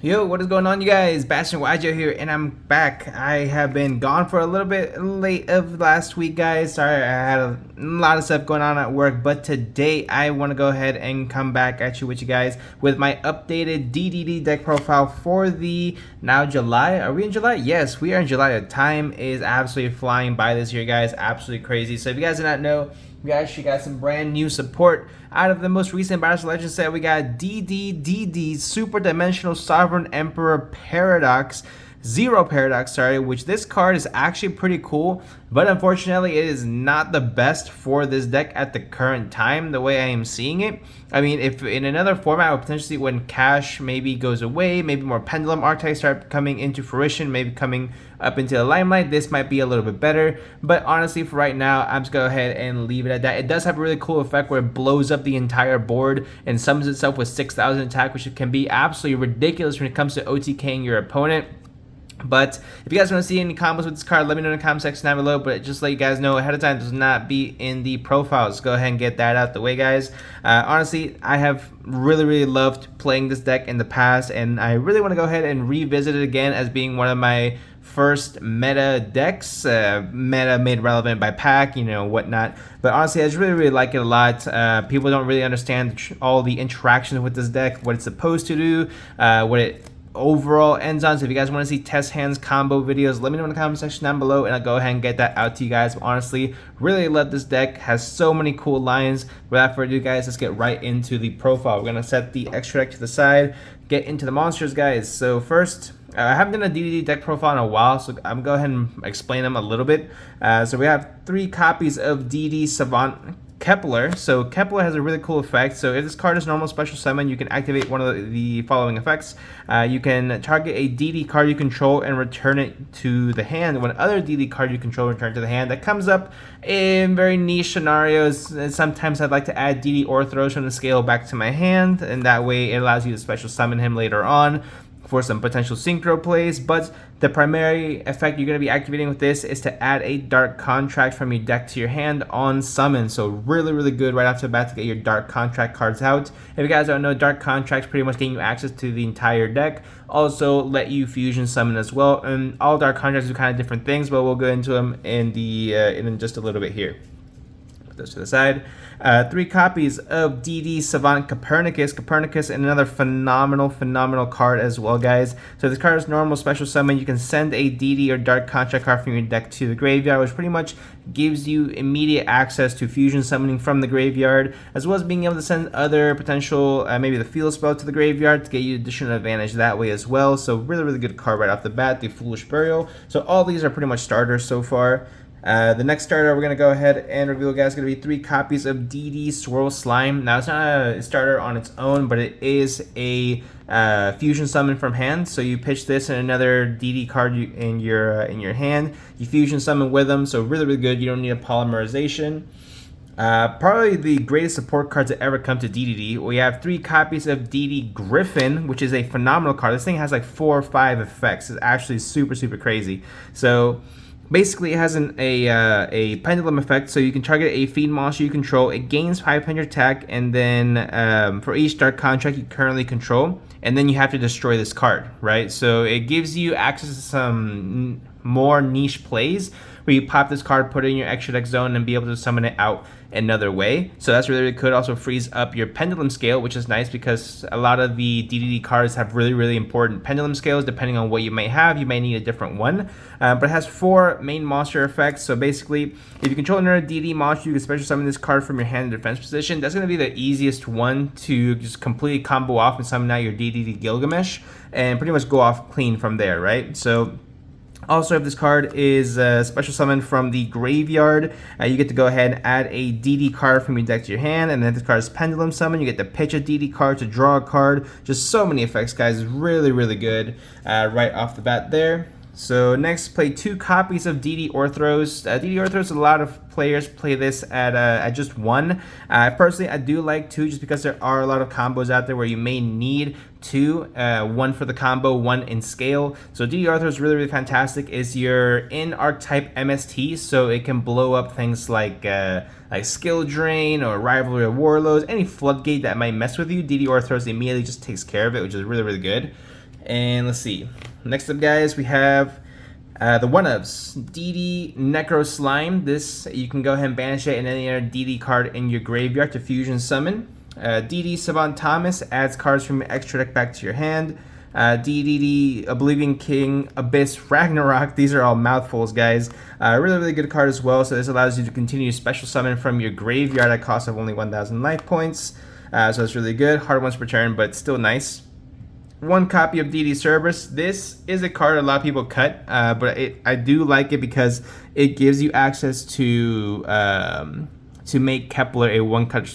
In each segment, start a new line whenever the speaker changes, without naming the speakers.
Yo, what is going on, you guys? Bashtian yugioh here, and I'm back. I have been gone for a little bit late of last week, guys. Sorry, I had a lot of stuff going on at work, but today I want to go ahead and come back at you with you guys with my updated DDD deck profile for the now July. Are we in July? Yes, we are in July. The time is absolutely flying by this year, guys. Absolutely crazy. So if you guys do not know, we actually got some brand new support out of the most recent Battle Legend set. We got DDDD Super Dimensional Sovereign Emperor Paradox, Zero Paradox, sorry, which this card is actually pretty cool, but unfortunately it is not the best for this deck at the current time, the way I am seeing it. I mean, if in another format, or potentially when Cash maybe goes away, maybe more Pendulum archetypes start coming into fruition, maybe coming up into the limelight, this might be a little bit better. But honestly, for right now, I'm just going to go ahead and leave it at that. It does have a really cool effect where it blows up the entire board and summons itself with 6,000 attack, which can be absolutely ridiculous when it comes to OTKing your opponent. But if you guys want to see any combos with this card, let me know in the comment section down below. But just let you guys know ahead of time, does not be in the profiles. Go ahead and get that out the way, guys. Honestly, I have really loved playing this deck in the past, and I really want to go ahead and revisit it again as being one of my first meta decks, meta made relevant by pack, you know, whatnot. But honestly, I just really like it a lot. People don't really understand all the interactions with this deck, what it's supposed to do, what it overall ends on. So if you guys want to see test hands combo videos, let me know in the comment section down below, and I'll go ahead and get that out to you guys. But honestly, really love this deck. Has so many cool lines. Without further ado, guys, let's get right into the profile. We're gonna set the extra deck to the side, get into the monsters, guys. So first, I haven't done a DDD deck profile in a while, so I'm gonna go ahead and explain them a little bit. So we have 3 copies of DD Savant Kepler. So Kepler has a really cool effect. So if this card is normal special summon, you can activate one of the following effects. You can target a DD card you control and return it to the hand. When other DD card you control return to the hand, that comes up in very niche scenarios. And sometimes I'd like to add DD Orthros from the scale back to my hand, and that way it allows you to special summon him later on for some potential synchro plays. But the primary effect you're going to be activating with this is to add a Dark Contract from your deck to your hand on summon. So really good right off the bat to get your Dark Contract cards out. If you guys don't know, Dark Contracts pretty much gain you access to the entire deck. Also let you fusion summon as well. And all Dark Contracts do kind of different things, but we'll go into them in just a little bit here. Put those to the side. 3 copies of DD Savant Copernicus, and another phenomenal card as well, guys. So if this card is normal special summon, you can send a DD or Dark Contract card from your deck to the graveyard, which pretty much gives you immediate access to fusion summoning from the graveyard, as well as being able to send other potential, maybe the field spell to the graveyard to get you additional advantage that way as well. So really good card right off the bat. The Foolish Burial. So all these are pretty much starters so far. The next starter we're going to go ahead and reveal, guys, is going to be 3 copies of DD Swirl Slime. Now, it's not a starter on its own, but it is a fusion summon from hand. So you pitch this and another DD card in your hand. You fusion summon with them, so really good. You don't need a polymerization. Probably the greatest support cards that ever come to DDD. We have 3 copies of DD Griffin, which is a phenomenal card. This thing has like 4 or 5 effects. It's actually super crazy. So basically, it has a pendulum effect, so you can target a fiend monster you control. It gains 500 attack, and then for each Dark Contract you currently control, and then you have to destroy this card, right? So it gives you access to some more niche plays where you pop this card, put it in your extra deck zone, and be able to summon it out another way. So that's really good. Also frees up your pendulum scale, which is nice because a lot of the DDD cards have really important pendulum scales. Depending on what you may have, you may need a different one. But it has 4 main monster effects. So basically, if you control another DD monster, you can special summon this card from your hand in defense position. That's going to be the easiest one to just completely combo off and summon out your DDD Gilgamesh and pretty much go off clean from there, right? So also, if this card is special summoned from the graveyard, you get to go ahead and add a DD card from your deck to your hand. And then if this card is pendulum summon, you get to pitch a DD card to draw a card. Just so many effects, guys. Really good right off the bat there. So next, play 2 copies of DD Orthros. DD Orthros, a lot of players play this at just 1. Personally, I do like 2 just because there are a lot of combos out there where you may need 2, 1 for the combo, 1 in scale. So DD Orthros is really fantastic. Is your in archetype MST, so it can blow up things like Skill Drain or Rivalry of Warlords, any floodgate that might mess with you. DD Orthros immediately just takes care of it, which is really good. And let's see. Next up, guys, we have the one-ofs. DD Necro Slime. This, you can go ahead and banish it and any other DD card in your graveyard to fusion summon. DD Savant Thomas adds cards from your extra deck back to your hand. DDD Oblivion King Abyss Ragnarok. These are all mouthfuls, guys. Really, really good card as well. So this allows you to continue special summon from your graveyard at a cost of only 1,000 life points. So it's really good. Hard once per turn, but still nice. One copy of DD Cerberus. This is a card a lot of people cut, but I do like it because it gives you access to make Kepler a one card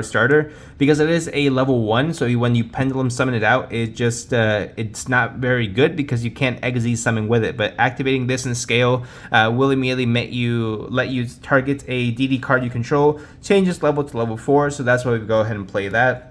starter, because it is a level 1. So when you pendulum summon it out, it just it's not very good because you can't Exy summon with it. But activating this in scale will immediately let you target a DD card you control, change its level to level 4. So that's why we go ahead and play that.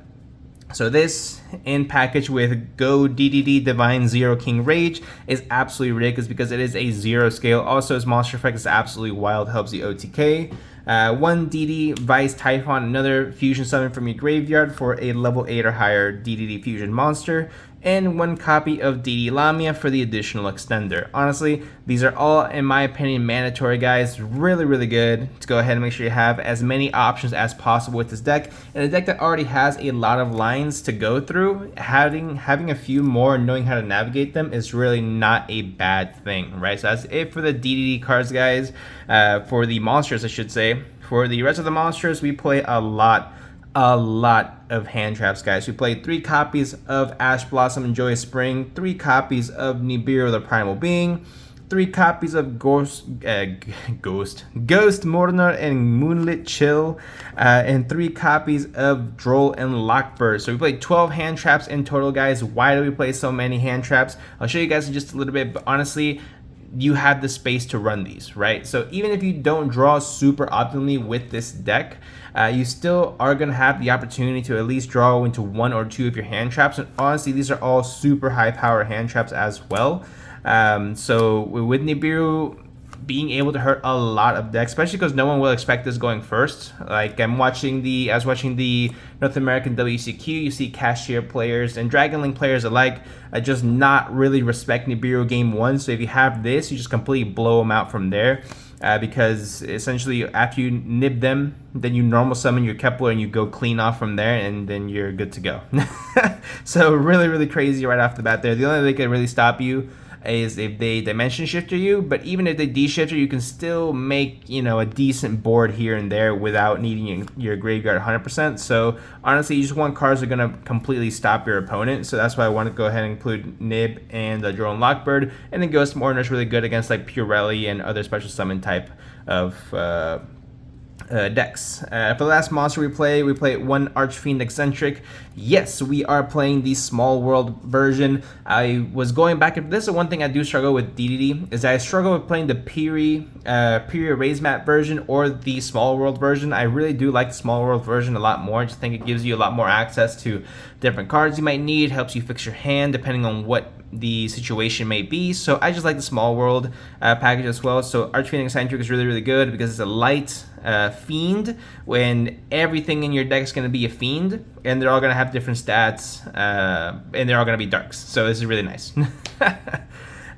So this, in package with Go DDD Divine Zero King Rage, is absolutely ridiculous because it is a 0 scale. Also, its monster effect is absolutely wild, helps the OTK. One DD Vice Typhon, another fusion summon from your graveyard for a level 8 or higher DDD fusion monster. And one copy of DD Lamia for the additional extender. Honestly, these are all, in my opinion, mandatory, guys. Really, really good to go ahead and make sure you have as many options as possible with this deck. And a deck that already has a lot of lines to go through, having a few more and knowing how to navigate them is really not a bad thing, right? So that's it for the DDD cards, guys. For the monsters, I should say. For the rest of the monsters, we play a lot of hand traps, guys. We played 3 copies of Ash Blossom and Joyous Spring, 3 copies of Nibiru the Primal Being, 3 copies of Ghost Mornar and Moonlit Chill, and 3 copies of Droll and Lockbird. So we played 12 hand traps in total, guys. Why do we play so many hand traps? I'll show you guys in just a little bit, but honestly, you have the space to run these, right? So even if you don't draw super optimally with this deck, you still are going to have the opportunity to at least draw into 1 or 2 of your hand traps. And honestly, these are all super high power hand traps as well. So with Nibiru being able to hurt a lot of decks, especially because no one will expect this going first. Like I was watching the North American WCQ, you see Cashier players and Dragon Link players alike just not really respect Nibiru game 1. So if you have this, you just completely blow them out from there. Because essentially after you nib them, then you normal summon your Kepler and you go clean off from there, and then you're good to go. So really, really crazy right off the bat there. The only way they can really stop you is if they dimension shifter you, but even if they de-shifter, you can still make, you know, a decent board here and there without needing your graveyard 100%. So honestly, you just want cards that are going to completely stop your opponent. So that's why I want to go ahead and include Nib and Drone Lockbird, and then Ghost Mornar is really good against like Purelli and other special summon type of decks. For the last monster we play 1 Archfiend Eccentric. Yes, we are playing the Small World version. I was going back and this is one thing I do struggle with DDD, is that I struggle with playing the Piri Raise Mat version or the Small World version. I really do like the Small World version a lot more. I just think it gives you a lot more access to different cards you might need, helps you fix your hand depending on what the situation may be. So I just like the Small World package as well. So Archfiend Eccentric is really, really good because it's a light fiend when everything in your deck is going to be a fiend, and they're all going to have different stats, and they're all going to be darks. So this is really nice.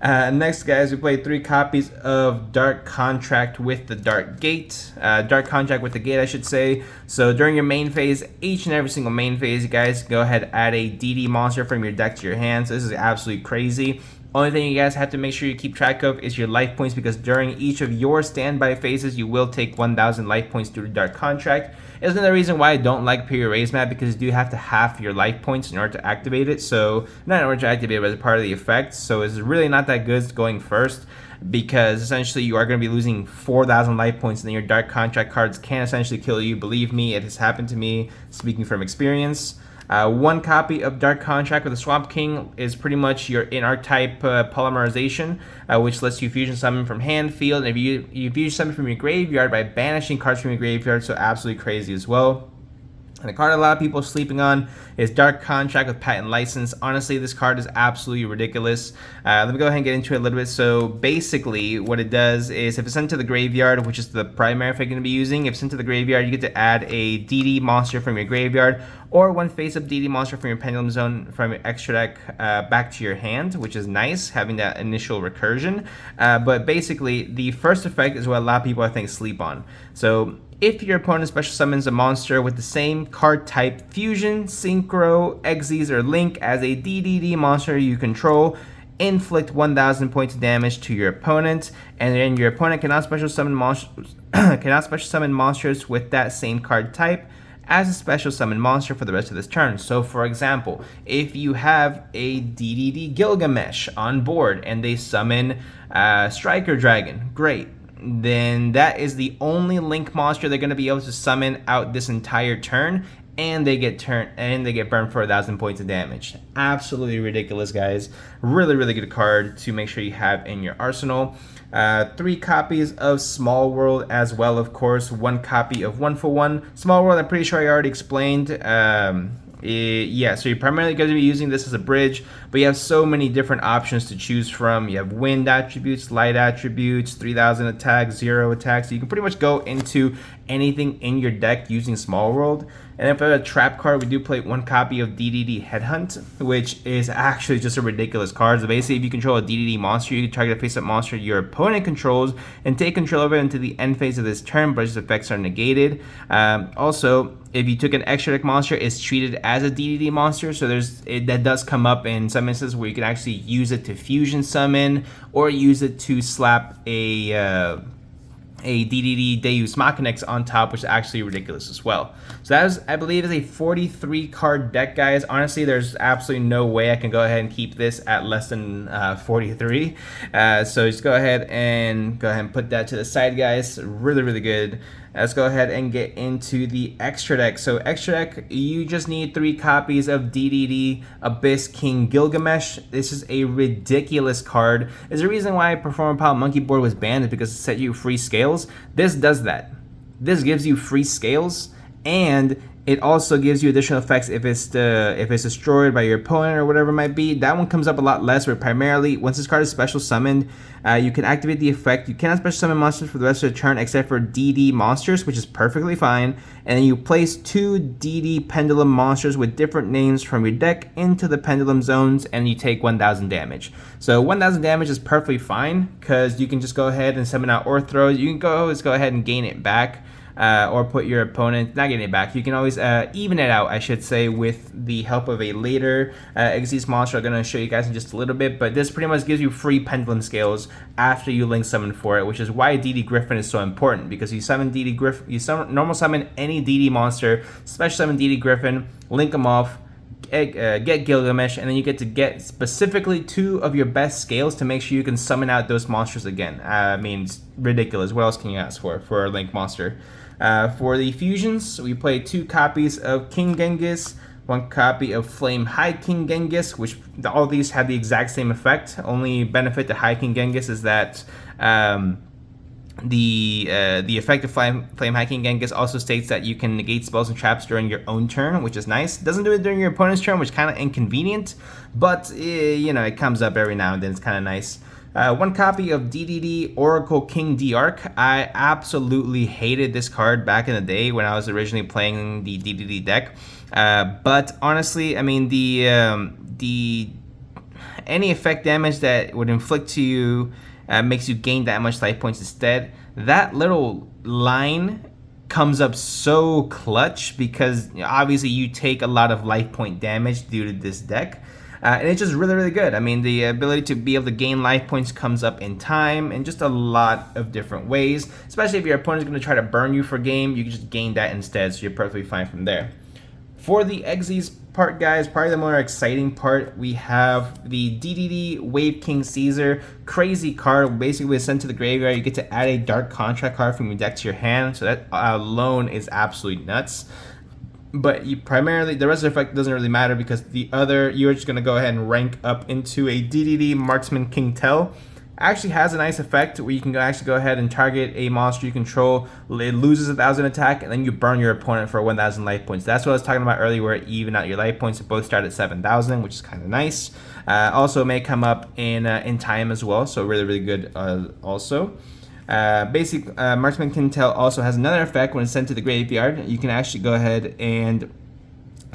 Next, guys, we played 3 copies of Dark Contract with the Dark Gate. Dark Contract with the Gate, I should say. So during your main phase, each and every single main phase, you guys go ahead and add a DD monster from your deck to your hand. So this is absolutely crazy. Only thing you guys have to make sure you keep track of is your life points, because during each of your standby phases, you will take 1,000 life points due to Dark Contract. It's another reason why I don't like Pure Raise Mat, because you do have to half your life points in order to activate it. So, not in order to activate it, but as a part of the effect. So it's really not that good going first, because essentially you are going to be losing 4,000 life points, and then your Dark Contract cards can essentially kill you. Believe me, it has happened to me, speaking from experience. 1 copy of Dark Contract with the Swamp King is pretty much your in-archetype polymerization, which lets you fusion summon from hand, field, and if you fusion summon from your graveyard by banishing cards from your graveyard, so absolutely crazy as well. And the card a lot of people are sleeping on is Dark Contract with Patent License. Honestly, this card is absolutely ridiculous. Let me go ahead and get into it a little bit. So basically, what it does is if it's sent to the graveyard, which is the primary effect you're going to be using, if it's sent to the graveyard, you get to add a DD monster from your graveyard or one face-up DD monster from your Pendulum Zone from your extra deck back to your hand, which is nice, having that initial recursion. But basically, the first effect is what a lot of people, I think, sleep on. So if your opponent special summons a monster with the same card type, Fusion, Synchro, Xyz, or Link as a DDD monster you control, inflict 1,000 points of damage to your opponent, and then your opponent cannot special summon monsters with that same card type as a special summon monster for the rest of this turn. So for example, if you have a DDD Gilgamesh on board and they summon Striker Dragon, great. Then that is the only Link monster they're going to be able to summon out this entire turn, and they get burned for 1,000 points of damage. Absolutely ridiculous, guys. Really, really good card to make sure you have in your arsenal. 3 copies of Small World as well, of course. 1 copy of 1-for-1. Small World, I'm pretty sure I already explained. Yeah, so you're primarily going to be using this as a bridge, but you have so many different options to choose from. You have wind attributes, light attributes, 3,000 attack, 0 attack, so you can pretty much go into anything in your deck using Small World. And then for the trap card, we do play 1 copy of DDD Headhunt, which is actually just a ridiculous card. So basically, if you control a DDD monster, you can target a face-up monster your opponent controls and take control of it into the end phase of this turn, but its effects are negated. Also, if you took an extra deck monster, it's treated as a DDD monster, so that does come up in some instances where you can actually use it to fusion summon or use it to slap a DDD Deus Machinex on top, which is actually ridiculous as well. So that is, I believe, is a 43 card deck, guys. Honestly, there's absolutely no way I can go ahead and keep this at less than 43. So just go ahead and put that to the side, guys. Really, really good. Let's go ahead and get into the extra deck. So extra deck, you just need 3 copies of DDD Abyss King Gilgamesh. This is a ridiculous card. There's a reason why Performer Pile Monkey Board was banned, is because it set you free scales. This does that. This gives you free scales, and it also gives you additional effects if it's destroyed by your opponent or whatever it might be. That one comes up a lot less, where primarily, once this card is special summoned, you can activate the effect. You cannot special summon monsters for the rest of the turn except for DD monsters, which is perfectly fine. And then you place 2 DD Pendulum monsters with different names from your deck into the Pendulum Zones, and you take 1,000 damage. So 1,000 damage is perfectly fine, because you can just go ahead and summon out Orthros. You can always go ahead and gain it back. Or put your opponent, not getting it back. You can always even it out, I should say, with the help of a later Xyz monster. I'm going to show you guys in just a little bit, but this pretty much gives you free pendulum scales after you link summon for it, which is why DD Griffin is so important, because you summon DD Griffin, normal summon any DD monster, special summon DD Griffin, link them off, get Gilgamesh, and then you get to get specifically 2 of your best scales to make sure you can summon out those monsters again. I mean, it's ridiculous. What else can you ask for a link monster? For the fusions, we play 2 copies of King Genghis, 1 copy of Flame High King Genghis, which all these have the exact same effect. Only benefit to High King Genghis is that the effect of Flame High King Genghis also states that you can negate spells and traps during your own turn, which is nice. Doesn't do it during your opponent's turn, which is kind of inconvenient, but you know, it comes up every now and then. It's kind of nice. 1 copy of DDD Oracle King D-Arc. I absolutely hated this card back in the day when I was originally playing the DDD deck. But honestly, I mean, any effect damage that would inflict to you makes you gain that much life points instead. That little line comes up so clutch, because obviously you take a lot of life point damage due to this deck. And it's just really, really good. I mean, the ability to be able to gain life points comes up in time in just a lot of different ways. Especially if your opponent's going to try to burn you for game, you can just gain that instead, so you're perfectly fine from there. For the Xyz part, guys, probably the more exciting part, we have the DDD Wave King Caesar. Crazy card. Basically, when it's sent to the graveyard, you get to add a Dark Contract card from your deck to your hand, so that alone is absolutely nuts. But you primarily, the rest of the effect doesn't really matter, because the other, you're just going to go ahead and rank up into a DDD Marksman King Tell. actually has a nice effect where you can actually go ahead and target a monster you control. It loses 1,000 attack, and then you burn your opponent for 1,000 life points. That's what I was talking about earlier, where even out your life points. Both start at 7,000, which is kind of nice. Also, may come up in time as well, so really good. Also. Basic Marksman Can Tell also has another effect when it's sent to the graveyard. You can actually go ahead and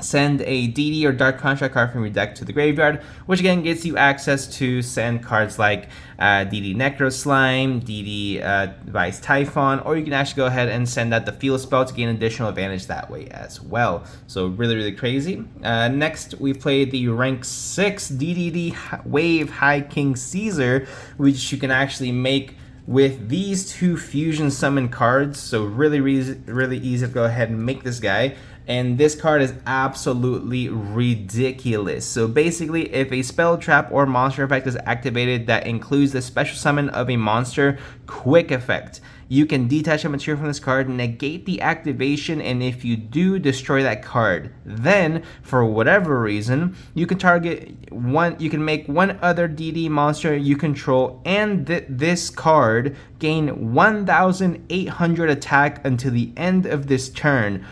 send a DD or Dark Contract card from your deck to the graveyard, which again gets you access to send cards like DD Necro Slime, DD Vice Typhon, or you can actually go ahead and send out the Feel spell to gain additional advantage that way as well. So really crazy. Next, we played the rank 6 DDD Wave High King Caesar, which you can actually make with these two fusion summon cards. So really easy to go ahead and make this guy. And this card is absolutely ridiculous. So basically, if a spell, trap, or monster effect is activated that includes the special summon of a monster, quick effect, you can detach a material from this card, negate the activation, and if you do, destroy that card. Then, for whatever reason, you can target one. You can make one other DD monster you control, and this card gain 1,800 attack until the end of this turn.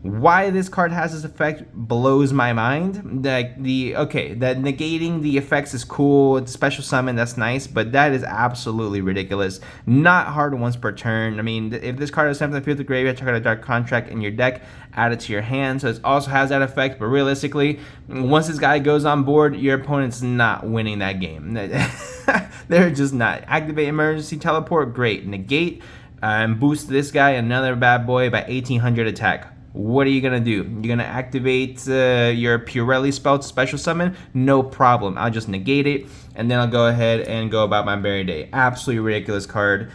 Why this card has this effect blows my mind. That negating the effects is cool. It's special summon, that's nice, but that is absolutely ridiculous. Not hard once per turn. I mean, if this card is sent from the field to the graveyard, check out a Dark Contract in your deck, add it to your hand. So it also has that effect, but realistically, once this guy goes on board, your opponent's not winning that game. They're just not. Activate Emergency Teleport, great. Negate and boost this guy, another bad boy, by 1,800 attack. What are you gonna do? You're gonna activate your Purelli spell to special summon? No problem. I'll just negate it, and then I'll go ahead and go about my merry day. Absolutely ridiculous card.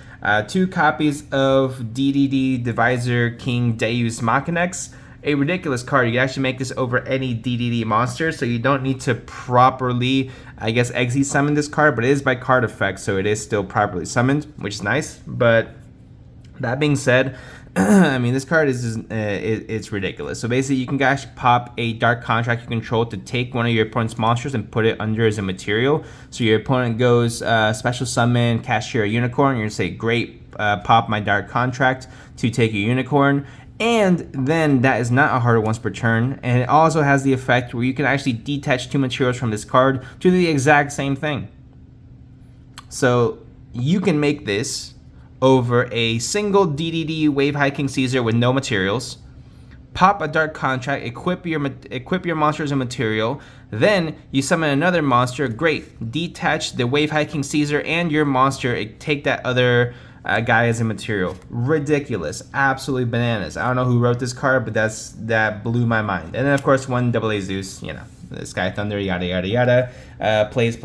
2 copies of DDD Divisor King Deus Machinex. A ridiculous card. You can actually make this over any DDD monster, so you don't need to properly, I guess, exit summon this card, but it is by card effect, so it is still properly summoned, which is nice. But that being said, I mean, this card is it's ridiculous. So basically, you can actually pop a Dark Contract you control to take one of your opponent's monsters and put it under as a material. So your opponent goes special summon, Cashier Unicorn. You're gonna say, great, pop my Dark Contract to take a unicorn. And then that is not a hard once per turn. And it also has the effect where you can actually detach 2 materials from this card to do the exact same thing. So you can make this over a single DDD Wave High King Caesar with no materials, pop a Dark Contract, equip your monster as a material, then you summon another monster, great, detach the Wave High King Caesar and your monster, take that other guy as a material. Ridiculous, absolutely bananas. I don't know who wrote this card, but that blew my mind. And then of course one AA Zeus, you know, the Sky Thunder, yada yada yada, plays.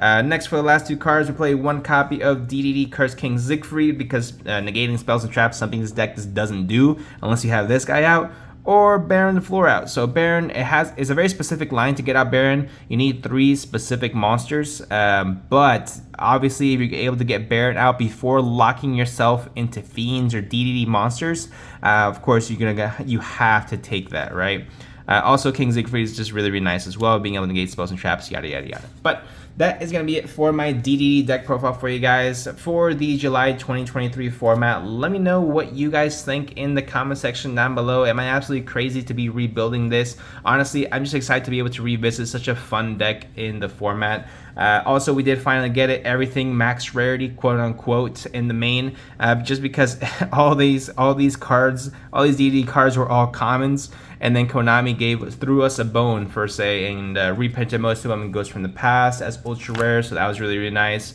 Next, for the last 2 cards, we play 1 copy of DDD Curse King Siegfried, because negating spells and traps, something this deck just doesn't do unless you have this guy out, or Baron the Floor out. So Baron, it's a very specific line to get out Baron. You need 3 specific monsters, but obviously if you're able to get Baron out before locking yourself into Fiends or DDD monsters, of course you have to take that, right? Also, King Siegfried is just really nice as well, being able to negate spells and traps, yada yada yada. But that is going to be it for my DDD deck profile for you guys for the July 2023 format. Let me know what you guys think in the comment section down below. Am I absolutely crazy to be rebuilding this? Honestly, I'm just excited to be able to revisit such a fun deck in the format. Also, we did finally get it, everything max rarity, quote unquote, in the main, just because all these cards, all these DDD cards were all commons, and then Konami threw us a bone per se and reprinted most of them in Ghosts from the Past as ultra rare, so that was really nice.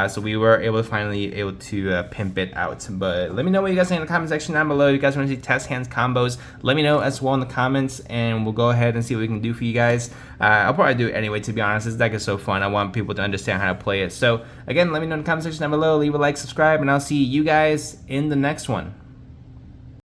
So we were finally able to pimp it out. But let me know what you guys think in the comment section down below. If you guys want to see test hands combos, let me know as well in the comments, and we'll go ahead and see what we can do for you guys. I'll probably do it anyway, to be honest. This deck is so fun. I want people to understand how to play it. So again, let me know in the comment section down below. Leave a like, subscribe, and I'll see you guys in the next one.